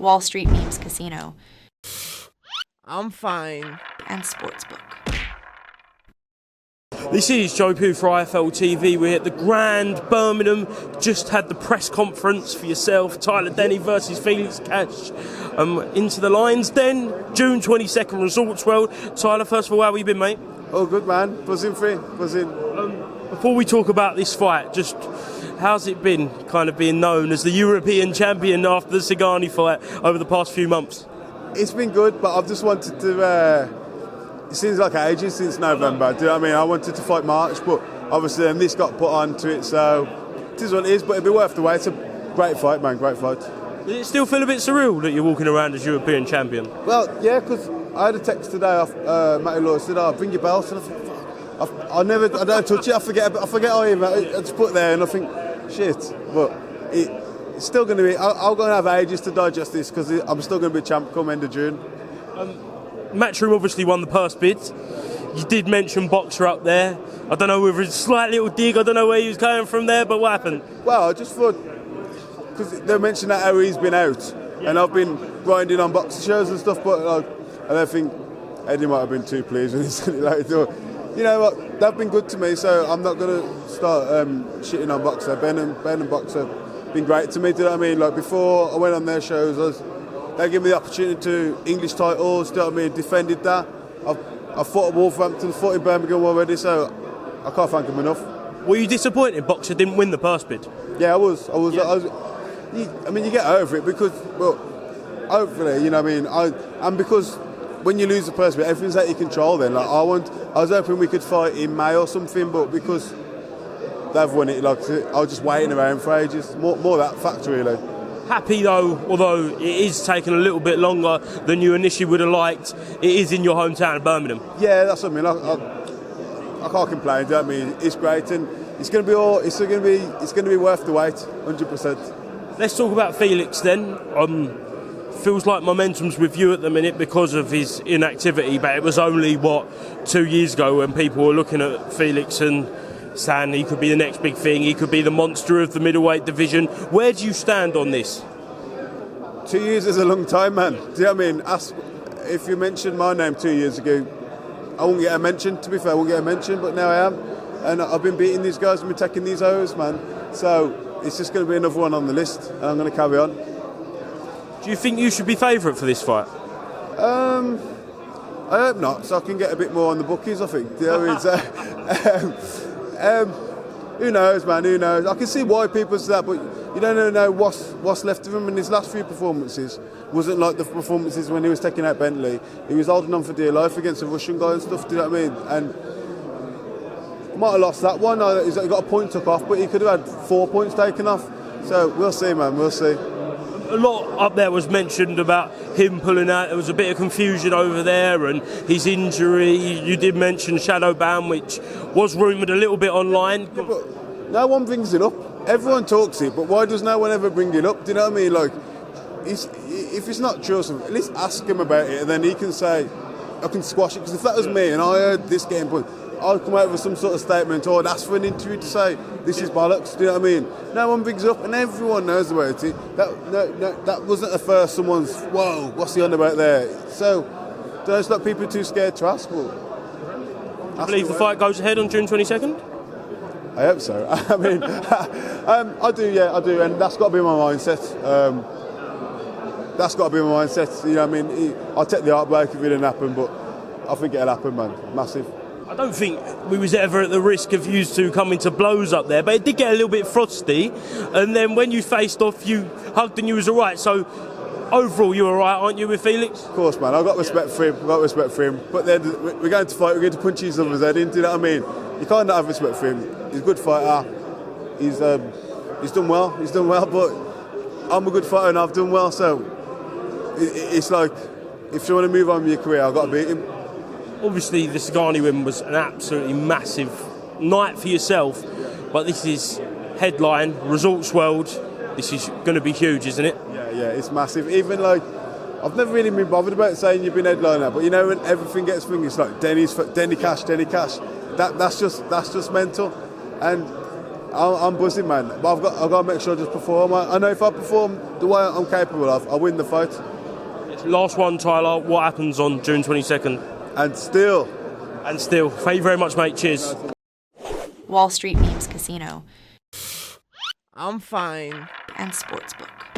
Wall Street Memes Casino, I'm fine. and Sportsbook. This is Joe Pugh for IFLTV. We're at the Grand Birmingham. Just had the press conference for yourself. Tyler Denny versus Felix Cash. Into the lines then. June 22nd, Resorts World. Tyler, first of all, how have you been, mate? Oh, good, man. Buzzing free. Buzzing. Before we talk about this fight, just how's it been kind of being known as the European champion after the Sigani fight over the past few months? It's been good, but I've just wanted to... it seems like ages since November. Do you know what I mean? I wanted to fight March, but obviously then this got put onto it, so it is what it is, but it'll be worth the wait. It's a great fight, man. Great fight. Does it still feel a bit surreal that you're walking around as European champion? Well, yeah, because I had a text today off Matty Law, said, "Oh, bring your belt," and I think, I don't touch it. I forget how I just put it there, and I think, shit. But it's still going to be. I'm going to have ages to digest this because I'm still going to be champ come end of June. Matchroom obviously won the purse bid. You did mention Boxer up there. I don't know whether it's a slight little dig. I don't know where he was going from there, but what happened? Well, I just thought because they mentioned that how he's been out, and I've been grinding on boxer shows and stuff, but I don't think Eddie might have been too pleased when he said it like that. You know what? They've been good to me, so I'm not going to start shitting on Boxer. Ben and Boxer have been great to me. Do you know what I mean? Like before I went on their shows, they gave me the opportunity to English titles. Do you know what I mean? Defended that. I fought at Wolverhampton, fought in Birmingham already, so I can't thank them enough. Were you disappointed Boxer didn't win the purse bid? Yeah, I was. Yeah. I mean, you get over it because, well, hopefully, you know what I mean. And because when you lose the purse bid, everything's out of your control. Then, like I was hoping we could fight in May or something, but because they've won it, like I was just waiting around for ages. More that factor really. Happy though, although it is taking a little bit longer than you initially would have liked. It is in your hometown of Birmingham. Yeah, that's what I mean. I can't complain. Do you know what I mean? It's great, and it's going to be worth the wait, 100%. Let's talk about Felix then. Feels like momentum's with you at the minute because of his inactivity, but it was only 2 years ago when people were looking at Felix and saying he could be the next big thing, he could be the monster of the middleweight division. Where do you stand on this? 2 years is a long time, man. Do you know what I mean? If you mentioned my name 2 years ago, I wouldn't get a mention, to be fair, I wouldn't get a mention, but now I am. And I've been beating these guys, I've been taking these O's, man. So it's just going to be another one on the list, and I'm going to carry on. Do you think you should be favourite for this fight? I hope not, so I can get a bit more on the bookies, I think. You know, who knows, man, who knows? I can see why people say that, but you don't know what's left of him. In his last few performances wasn't like the performances when he was taking out Bentley. He was holding on for dear life against a Russian guy and stuff, do you know what I mean? And he might have lost that one. He got a point took off, but he could have had 4 points taken off. So we'll see, man, we'll see. A lot up there was mentioned about him pulling out. There was a bit of confusion over there and his injury. You did mention shadow ban, which was rumoured a little bit online. Yeah, but no one brings it up. Everyone talks it, but why does no one ever bring it up? Do you know what I mean? Like, if it's not true, at least ask him about it, and then he can say, I can squash it. Because if that was me and I heard this game point, I'd come out with some sort of statement or I'd ask for an interview to say this is bollocks. Do you know what I mean? No one brings it up, and everyone knows about it. That wasn't the first someone's whoa, what's he on about there? So don't let people too scared to ask. Well, I believe the fight goes ahead on June 22nd. I hope so. I mean, I do, and that's got to be my mindset. That's got to be my mindset. You know what I mean? I'll take the heartbreak if it didn't happen, but I think it'll happen, man. Massive. I don't think we was ever at the risk of you two coming to blows up there, but it did get a little bit frosty. And then when you faced off, you hugged and you was all right. So overall, you were all right, aren't you, with Felix? Of course, man. I've got respect for him. But then we're going to fight. We're going to punch each other's head in. Do you know what I mean? You can't not have respect for him. He's a good fighter. He's done well. He's done well. But I'm a good fighter and I've done well. So it's like if you want to move on with your career, I've got to beat him. Obviously, the Sigani win was an absolutely massive night for yourself, but this is headline, Resorts World. This is going to be huge, isn't it? Yeah, it's massive. Even like, I've never really been bothered about saying you've been headliner, but you know when everything gets things, it's like Denny Cash. That's just mental. And I'm buzzing, man. But I've got to make sure I just perform. I know if I perform the way I'm capable of, I win the fight. Last one, Tyler. What happens on June 22nd? And still. Thank you very much, mate. Cheers. Wall Street Memes Casino, I'm fine. and Sportsbook.